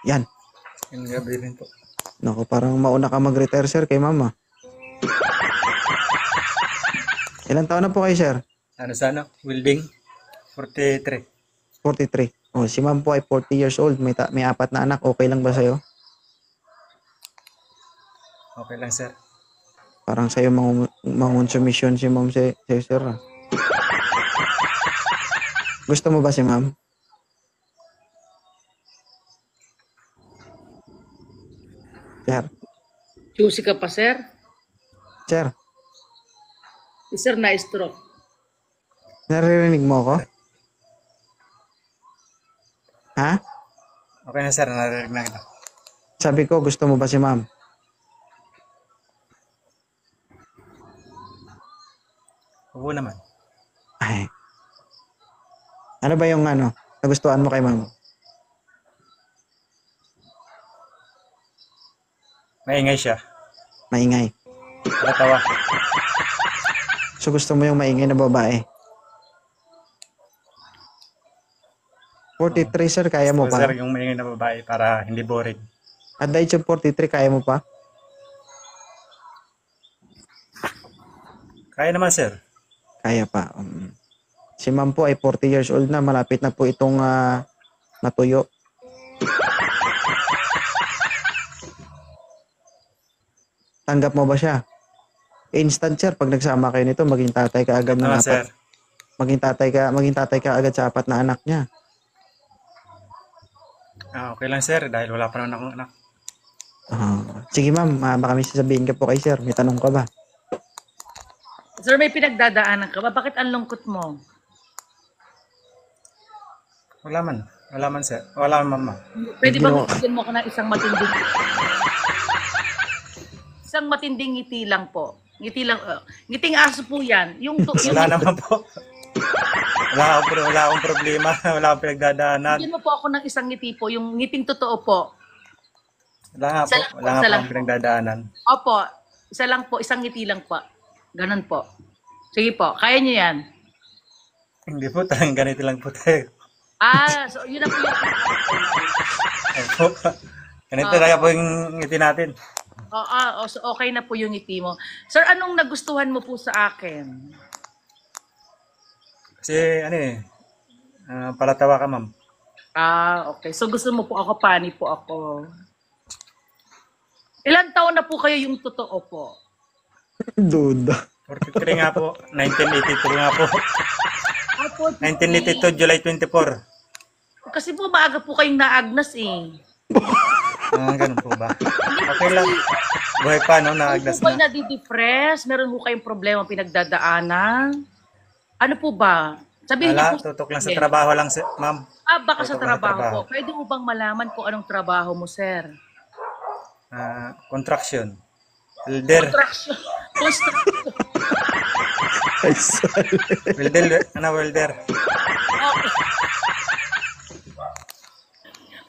Yan. Yung gabi rin po. Naku, parang mauna ka mag-retire, sir, kay mama. Ilan taon na po kayo, sir? Ano sana? Welding? 43. 43. Oh, si ma'am po ay 40 years old. May 4 na anak. Okay lang ba sa'yo? Okay lang, sir. Parang sa'yo mangonsumisyon si ma'am sa'yo, sir. Ah. Gusto mo ba si ma'am? Sir? Juicy ka pa, sir? Sir? Si sir na-stroke. Naririnig mo ako? Ha? Okay na, sir. Narinig na kita. Sabi ko, gusto mo ba si ma'am? Oo naman. Ay. Ano ba yung nagustuhan mo kay ma'am? Maingay siya. Maingay. Natawa. So gusto mo yung maingay na babae? 43, sir, kaya mo So, pa? sir, yung maingay na babae para hindi boring. At the age of 43, kaya mo pa? Kaya naman, sir. Kaya pa. Si ma'am po ay 40 years old na. Malapit na po itong matuyo. Tanggap mo ba siya? Instant, sir, pag nagsama kayo nito, maging tatay ka agad ng Naman, apat. sir. Maging tatay ka agad sa 4 na anak niya. Okay lang, sir. Dahil wala pa naman akong anak. Sige, ma'am, baka may sasabihin ka po kay sir. May tanong ka ba? Sir, may pinagdadaanan ka ba? Bakit ang lungkot mo? Wala man. Wala man, sir. Wala man, mama. Pwede bang bigyan mo ko ng isang matinding ngiti lang po. Ngiti lang. Ngiting aso po yan. Wala naman po. Wala akong problema. Wala akong pinagdadaanan. Bigyan mo po ako ng isang ngiti po. Yung ngiting totoo po. Wala nga po. Wala nga po akong pinagdadaanan. Opo. Isa lang po. Isang ngiti lang po. Ganun po. Sige po. Kaya niyo yan. Hindi po. Talagang ganito lang po tayo. So yun na po yung... Opo. Ganito talaga po yung ngiti natin. So okay na po yung ngiti mo. Sir, anong nagustuhan mo po sa akin? Kasi palatawa ka, ma'am. Okay. So gusto mo po ako, pani po ako. Ilang taon na po kayo yung totoo po? Duda. 43 nga po. 1982 nga po. 1982, July 24. Kasi po maaga po kayong naagnas eh. Ganun po ba? Okay lang. Buhay pa, no? Naagnas po na. nadidepress? Meron po kayong problema pinagdadaanan? Ano po ba? Sabihin Wala, niyo po. tutok lang sa trabaho lang, ma'am. Baka sa Tutok lang trabaho po. Pwede mo bang malaman kung anong trabaho mo, sir? Contraction. Welder. Construction. Ay, sorry. Welder.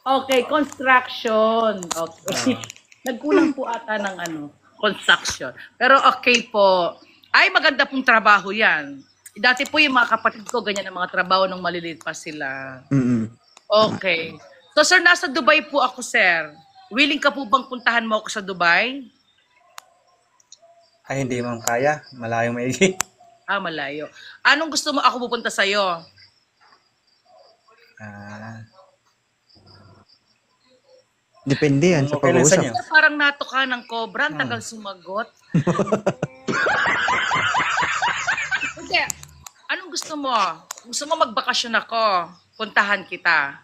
Okay, construction. Okay. Nagkulang po ata ng construction. Pero okay po. Ay, maganda pong trabaho yan. Dati po yung mga kapatid ko, ganyan ang mga trabaho nung maliliit pa sila. Okay. So, sir, nasa Dubai po ako, sir. Willing ka po bang puntahan mo ako sa Dubai? Ay, hindi ma'am kaya. Malayong maigi. Malayo. Anong gusto mo ako pupunta sa'yo? Depende yan sa Okay lang sa pag-uusap. inyo. Parang natuka ng cobra, ang tagal sumagot. Hindi. Anong gusto mo? Gusto mo magbakasyon ako? Puntahan kita.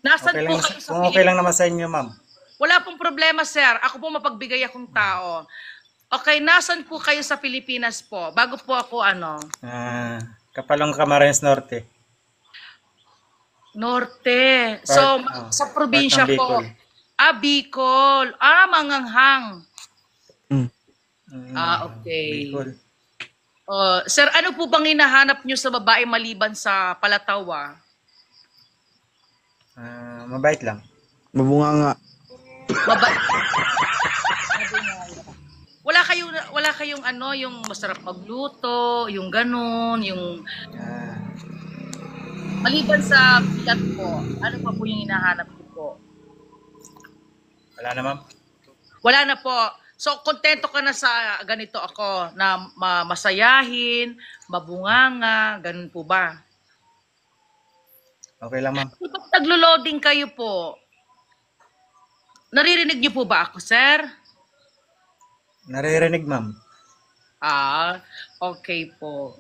Nasaan Okay po lang, kayo sa kung okay lang naman sa inyo, ma'am. Wala pong problema, sir. Ako po mapagbigay akong tao. Okay, nasan po kayo sa Pilipinas po? Bago po ako Kapalong Camarines Norte. Norte. So, sa probinsya po. Bicol. Manganghang. Okay. Bicol. Sir, ano po bang hinahanap nyo sa babae maliban sa palatawa? Mabait lang. Mabunga nga. Wala kayong yung masarap magluto, yung ganun, yung maliban sa bilat po, ano pa po yung hinahanap niyo po? Wala na, ma'am. Wala na po. So, kontento ka na sa ganito ako, na masayahin, mabunganga, ganun po ba? Okay lang, ma'am. Kapag naglo-loading kayo po, naririnig niyo po ba ako, sir? Naririnig, ma'am. Ah, okay po.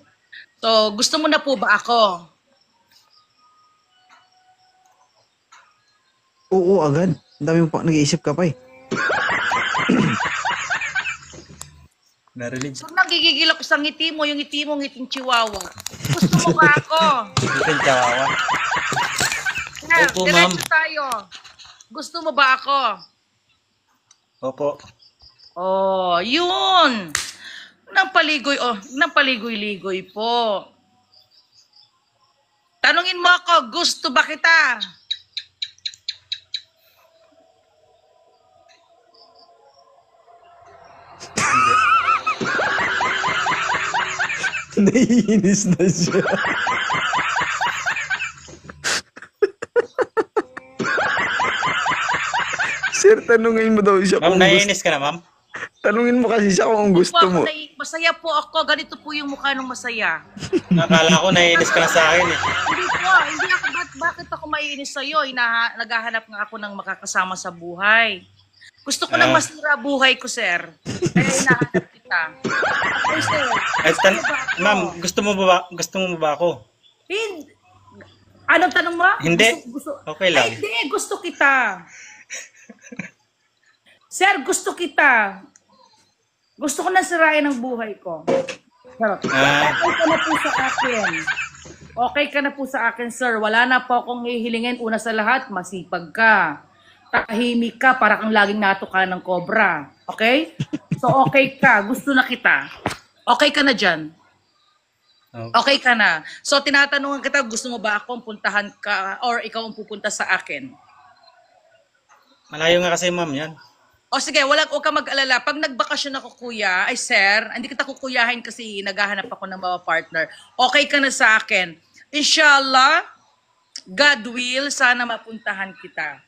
So, gusto mo na po ba ako? Oo, agad. Ang dami mo pa nag-iisip ka pa eh. Narinig. So, nagigigil ako sa ngiti mo, yung ngiti mo, ngiting chihuahua. Gusto mo ba ako? Itin chawawa. Sir, Opo, ma'am. diretso tayo. Gusto mo ba ako? Opo. Oh, yun. Nang paligoy-ligoy po. Tanungin mo ako, gusto ba kita? Hindi. Naiinis na siya. Sir, tanungin mo daw siya Ma'am, kung gusto. naiinis ka na, ma'am? Tanungin mo kasi siya kung gusto mo. Masaya po ako. Ganito po yung mukha ng masaya. Nakala ko naiinis ka na sa akin eh. Hindi po. Hindi ako. Bakit ako maiinis sa'yo? Naghahanap nga ako ng makakasama sa buhay. Gusto ko nang masira buhay ko, sir. Kaya hinahanap kita. Okay, sir. Ay, ma'am, gusto mo ba ako? Hindi. Anong tanong mo? Hindi. Okay lang. Ay, hindi. Gusto kita. Sir, gusto kita. Gusto ko na sirain ang buhay ko. Charot. Okay ka na po sa akin. Okay ka na po sa akin, sir. Wala na po akong hihilingin. Una sa lahat, masipag ka. Tahimik ka para kang laging natuka ng cobra. Okay? So, okay ka. Gusto na kita. Okay ka na dyan. Okay ka na. So, tinatanungan kita, gusto mo ba akong puntahan ka or ikaw ang pupunta sa akin? Malayo nga kasi, ma'am, yan. O sige, huwag ka mag-alala. Pag nagbakasyon ako, kuya, ay sir, hindi kita kukuyahin kasi naghahanap ako ng mga partner. Okay ka na sa akin. Inshallah, God will, sana mapuntahan kita.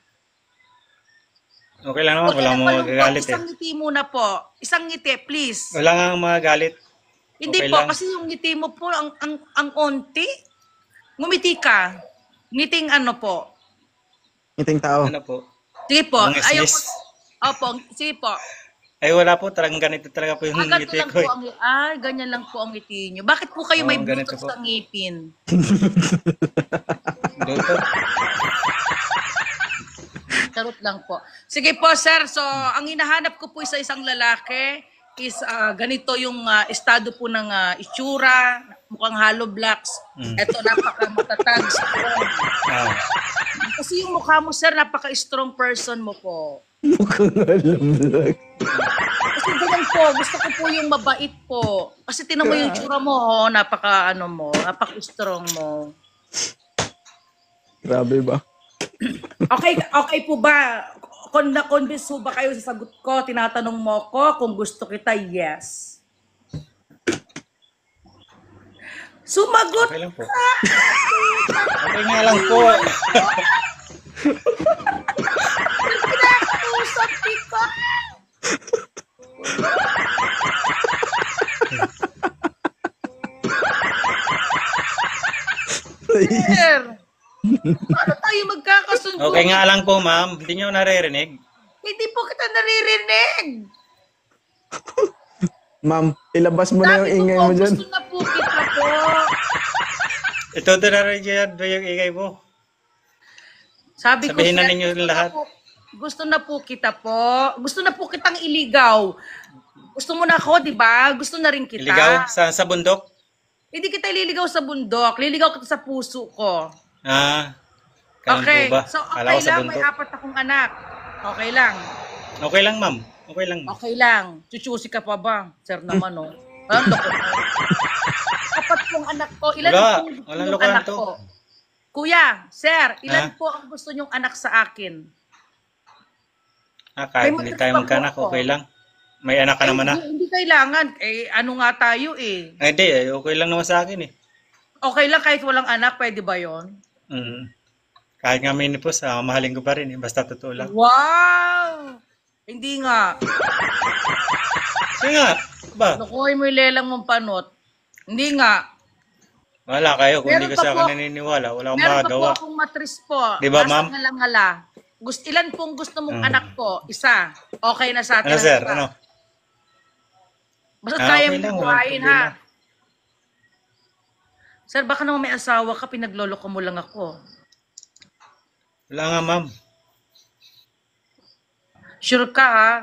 Okay lang naman, wala mo magagalit eh. Isang ngiti muna po. Isang ngiti, please. Wala nga magagalit. Hindi Okay po, lang. kasi yung ngiti mo po, ang onti. Ngumiti ka. Ngiting ano po. Ngiting tao. Ano po? Sige po. Ayaw Mangisnis. po. Opo, sige po. Ay, wala po. Talagang ganito talaga po yung Ganito ngiti lang ko po eh. ganyan lang po ang ngiti nyo. Bakit po kayo may ganito butos po. sa ngipin? Dito. Charot lang po. Sige po, sir. So, ang hinahanap ko po sa isang lalaki is ganito yung estado po ng itsura, mukhang hollow blocks. Ito, napaka-matatag, strong. Kasi yung mukha mo, sir, napaka-strong person mo po. Mukhang alam lang. Kasi ganyan po, gusto ko po yung mabait po. Kasi tinan mo yung itsura mo, napaka-strong mo. Grabe ba? Okay po ba? Na-convince po ba kayo sa sagot ko? Tinatanong mo ko kung gusto kita, yes. Sumagot Okay lang po. Okay nga lang po. Pinakausap kita. Sir, paano tayo magkakasundo? Okay nga lang po, ma'am. Hindi nyo naririnig. Hindi po kita naririnig. Ma'am, ilabas mo na yung Sabi ko ingay po, mo dyan. gusto na po kita po. Ito, naririnig ba yung ingay mo? Sabi ko, Sabihin na sir, ninyo lahat. Gusto na po kita po. Gusto na po kitang iligaw. Gusto mo na ako, di ba? Gusto na rin kita. Iligaw sa bundok? Hindi kita ililigaw sa bundok. Liligaw kita sa puso ko. Ganun Okay. po ba? So, Kala okay ko sa lang. May bundok. 4 akong anak. Okay lang. Okay lang, ma'am. Okay lang. Okay lang. Chuchusi ka pa ba? Sir naman, oh. Ano ko? 4 pong anak ko. Ilan Wala. po gusto Walang niyong lukuhan anak to. ko? Kuya, sir, ilan po ang gusto niyong anak sa akin? Kahit May hindi tayo magkanak, po. okay lang. May anak ka naman na. Hindi kailangan. Ano nga tayo eh. Ay, hindi. Okay lang naman sa akin eh. Okay lang kahit walang anak, pwede ba yon? Kahit nga menopause, mahalin ko pa rin eh. Basta totoo lang. Wow! Hindi nga. Sige nga, ba? Nakuhay mo yung lelang mong panot. Hindi nga. Wala kayo. Kung Meron hindi ka pa sa po- akin naniniwala, wala akong Meron pa po magagawa. akong matris po. Di ba, Nasa ma'am? ngalang-ngala. Ilan pong gusto mong anak ko? Isa. Okay na sa atin. Ano, ang sir? isa. Ano? Basta Ah, kaya okay mo lang, walang buhayin, problema. ha? Sir, baka naman may asawa ka, pinagloloko mo lang ako. Wala nga, ma'am. Sure ka, ha?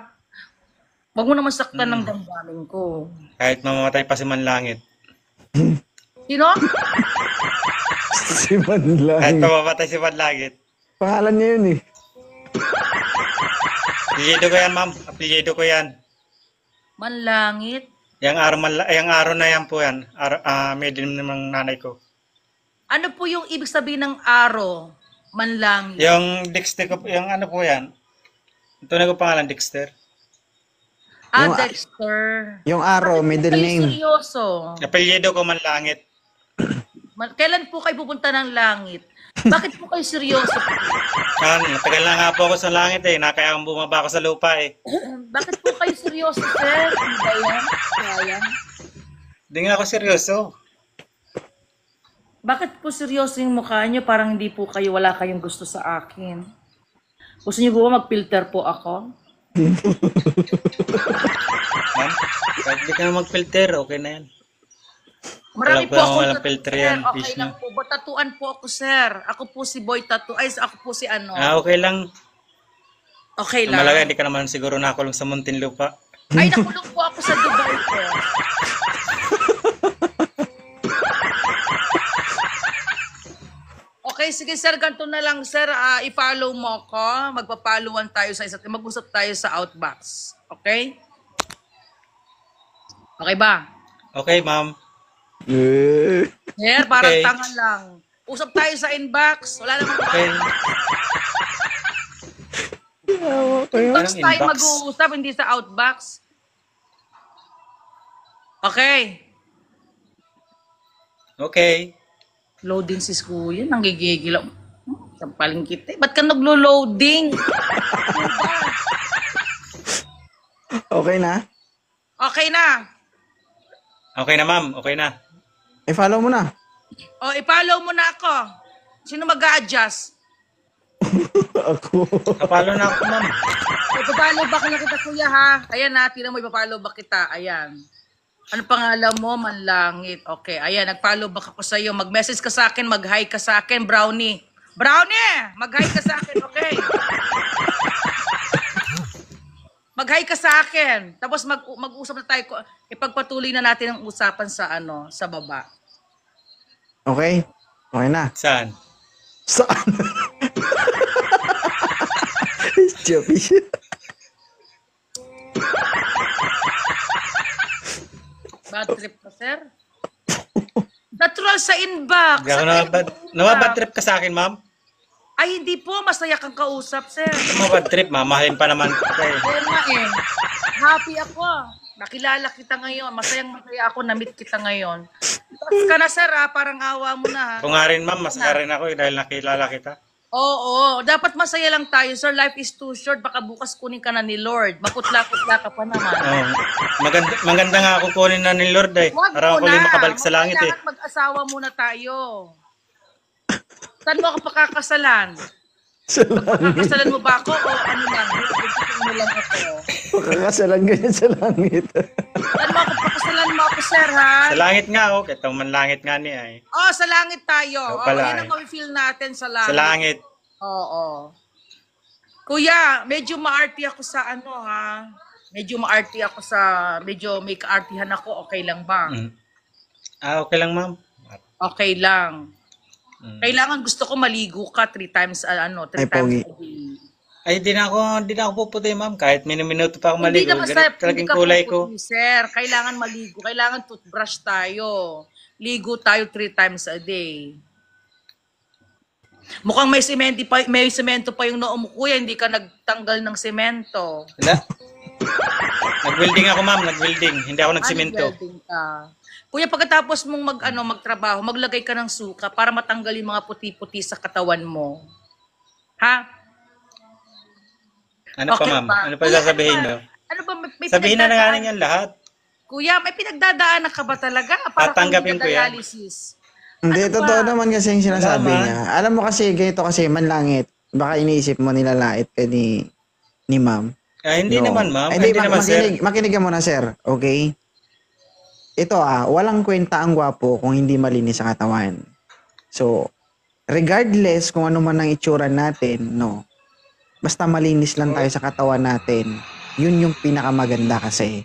Huwag mo naman saktan ng damdamin ko. Kahit mamamatay pa si Manlangit. Sino? Si Kahit Manlang. mamamatay si Manlangit. Pangalan niya yun eh. Apelyido ko yan, ma'am. Apelyido ko yan. Manlangit? Yung araw na yan po yan. Medyo ng nanay ko. Ano po yung ibig sabihin ng aro? Manlangit? Yung Dexter ko, yung ano po yan. Ito na ko pangalan, Dexter. Yung- Dexter. Yung Aro, middle Kayo name. seryoso? Apelyido ko Manlangit. Kailan po kayo pupunta ng langit? Bakit po kayo seryoso? Matagal na nga po ako sa langit eh. Nakaya bumaba ako sa lupa eh. Bakit po kayo seryoso, sir? Ano ba yan? Kaya? Hindi nga ako seryoso. Bakit po seryoso yung mukha niyo? Parang hindi po kayo, wala kayong gusto sa akin. Gusto niyo po ba mag-filter po ako? Ma'am, kahit di ka na mag-filter, okay na yan. Marami Alam ko po naman ako, walang filter yan, Okay fish lang na. po. Tatuan po ako, sir. Ako po si Boy Tattoo. Ay, ako po si ano. Okay lang. Okay lang. Malaga, di ka naman siguro nakulong sa Muntinlupa. Ay, nakulong po ako sa Dubai po. Okay, sige sir, ganito na lang sir. I-follow mo ako. Magpa-followan tayo sa isa't mag-usap tayo sa Outbox. Okay? Okay ba? Okay, ma'am. Eh. Sir, parang Okay. tanga lang. Usap tayo sa inbox. Wala namang Okay. inbox Anong tayo inbox? mag-uusap, hindi sa Outbox. Okay. Okay. Loading si Kuya. Nanggigigil ako. Sampaling kita. Ba't ka naglo-loading? Okay na? Okay na. Okay na, ma'am. Okay na. I-follow mo na. O, i-follow mo na ako. Sino mag-a-adjust? Ako. Kapalo na ako, ma'am. Ipapalo ba na kita, kuya, ha? Ayan, ha. Tingnan mo, ipapalo ba kita? Ayan. Ano pangalan mo? Manlangit. Okay, ayan. Nag-follow back ako sa'yo. Mag-message ka sa akin. Mag-hi ka sa akin, Brownie. Brownie! Mag-hi ka sa akin, okay? Mag-hi ka sa akin. Tapos mag-usap na tayo. Ipagpatuloy na natin ang usapan sa sa baba. Okay? Okay na. Saan? Saan? Choppy. Bad trip ka, sir? Natural sa inbox. Hindi ako nawabad trip ka sa akin, ma'am. Ay, hindi po. Masaya kang kausap, sir. Mabad trip, mamahalin pa naman kita eh. Kaya nga eh. Happy ako. Nakilala kita ngayon. Masayang masaya ako. Na-meet kita ngayon. Tapos ka na, sir, ha? Parang awa mo na, ha? Kung nga rin, ma'am, masaya rin ako eh, dahil nakilala kita. Oo. Dapat masaya lang tayo, sir. Life is too short. Baka bukas kunin ka na ni Lord. Makutla-kutla ka pa naman. Oh, maganda nga ako kunin na ni Lord eh. Huwag Para mo ako na. ulit makabalik sa langit eh. Kailangan mag-asawa muna tayo. Saan mo ako pakakasalan? Pakakasalan mo ba ako o ano lang? Bibigyan mo lang ako. Pakakasalan ganyan sa langit. Saan mo ako pakakasalan mo ako, sir, ha? Sa langit nga ako, kahit ang manlangit nga niya eh. Oh, sa langit tayo. Oo Oh, pala, yan ang ma-feel natin sa langit. Sa langit. Oo. Kuya, medyo maarty ako sa ha? Medyo maarty ako sa, medyo may kaartihan ako. Okay lang ba? Mm. Okay lang, ma'am. Okay lang. Mm. Kailangan gusto ko maligo ka 3 times, 3 Ay, times pogi. a day. Ay, di na ako puputi, ma'am. Kahit minuto pa ako Hindi maligo. naman Ganit hindi talagang ka kulay ko. puputi, sir. Kailangan maligo. Kailangan toothbrush tayo. Ligo tayo 3 times a day. Mukhang may semento pa yung noo mo, kuya. Hindi ka nagtanggal ng semento. Wala. Nag-welding ako, ma'am. Nag-welding. Hindi ako nagsimento. Welding ka. Kuya, pagkatapos mong magtrabaho, maglagay ka ng suka para matanggal yung mga puti-puti sa katawan mo. Ha? Ano pa, Okay ma'am? ba? Ano pa Kuya, sasabihin ano nyo? ba? Ano ba? May Sabihin na nga pinagdadaan- ninyo lahat. Kuya, may pinagdadaanan ka ba talaga? Para Tatanggapin ko yan. dialysis. Hindi, Ano totoo ba? naman kasi yung sinasabi Wala, man. niya. Alam mo kasi, ganito kasi, manlangit. Baka iniisip mo nilalait ka ni ma'am. Hindi No. naman, ma'am. Hindi, Hindi naman, sir. makinig ka muna, sir. Okay? Ito walang kwenta ang gwapo kung hindi malinis ang katawan. So, regardless kung ano man ang itsura natin, no, basta malinis lang tayo sa katawan natin, yun yung pinakamaganda kasi.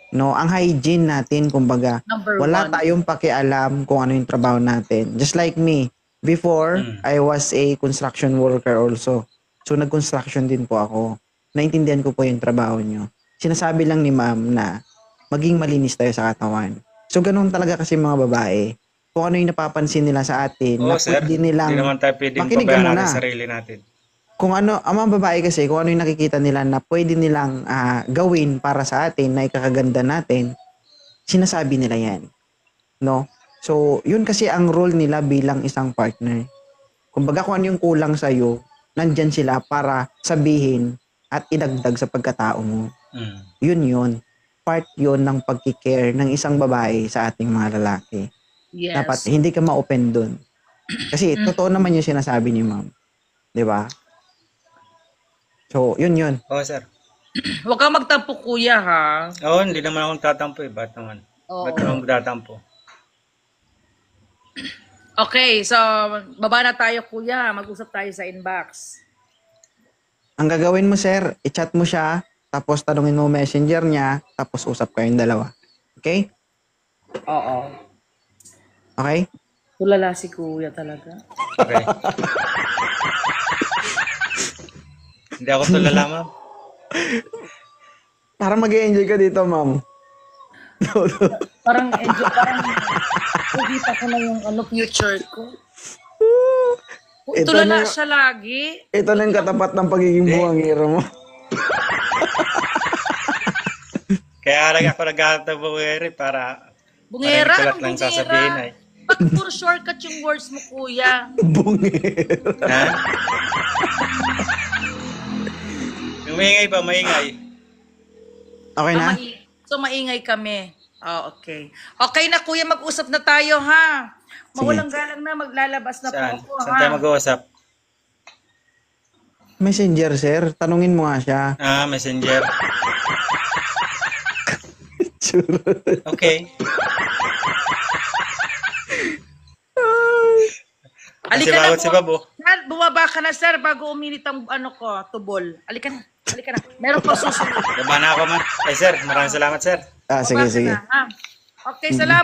No, ang hygiene natin, kumbaga, Number wala 1. tayong pakialam kung ano yung trabaho natin. Just like me, before, I was a construction worker also. So, nag-construction din po ako. Naintindihan ko po yung trabaho nyo. Sinasabi lang ni ma'am na maging malinis tayo sa katawan. So, ganun talaga kasi mga babae. Kung ano yung napapansin nila sa atin, Oo, na sir. pwede Hindi nilang, naman tayo pwedeng Makinig ka pabayaan muna. natin sa sarili natin. kung ano, ang mga babae kasi, kung ano yung nakikita nila na pwede nilang gawin para sa atin, na ikakaganda natin, sinasabi nila yan. No? So, yun kasi ang role nila bilang isang partner. Kumbaga kung ano yung kulang sa'yo, nandyan sila para sabihin at idagdag sa pagkatao mo. Mm. Yun. Part yun ng pagkikare ng isang babae sa ating mga lalaki. Yes. Dapat hindi ka ma-open dun. Kasi totoo naman yung sinasabi ni ma'am. 'Di ba? So, yun. Oo, sir. Huwag kang magtampo, kuya, ha? Oo, hindi naman akong tatampo eh. Ba't naman? Oo. Ba't naman magtatampo? Okay, so, baba na tayo, kuya. Mag-usap tayo sa inbox. Ang gagawin mo, sir, i-chat mo siya, tapos tanungin mo messenger niya, tapos usap kayong dalawa. Okay? Oo. Okay? Tulala si kuya talaga. Okay. Hindi ako tulala, ma'am. Para mag-enjoy ka dito, ma'am. Parang nakikita ko na yung future ko. Ito Tulala na- siya lagi. Ito na yung katapat ng pagiging buhangero mo. Kaya lang ako naghahanap ng buweri para Bungera, kulat anong lang sasabihin bungera? ay. Ba't puro shortcut yung words mo, kuya? Bungero. Ha? Yung maingay ba? Maingay. Okay na? So, maingay kami. Oh, okay. Okay na, kuya, mag-usap na tayo, ha? Mawalang galang na, maglalabas na Saan? po ako, Saan tayo ha? mag-uusap? Messenger, sir. Tanungin mo nga siya. Messenger. Okay. Halika na, Bagot si Babo. Sir, bumaba ka na, sir, bago uminit ang tubol. Halika na. Meron pa susunod. Baba na ako, man. Ay, sir. Maraming salamat, sir. Sige, Bumaba ka sige. na, ha? Okay, salamat.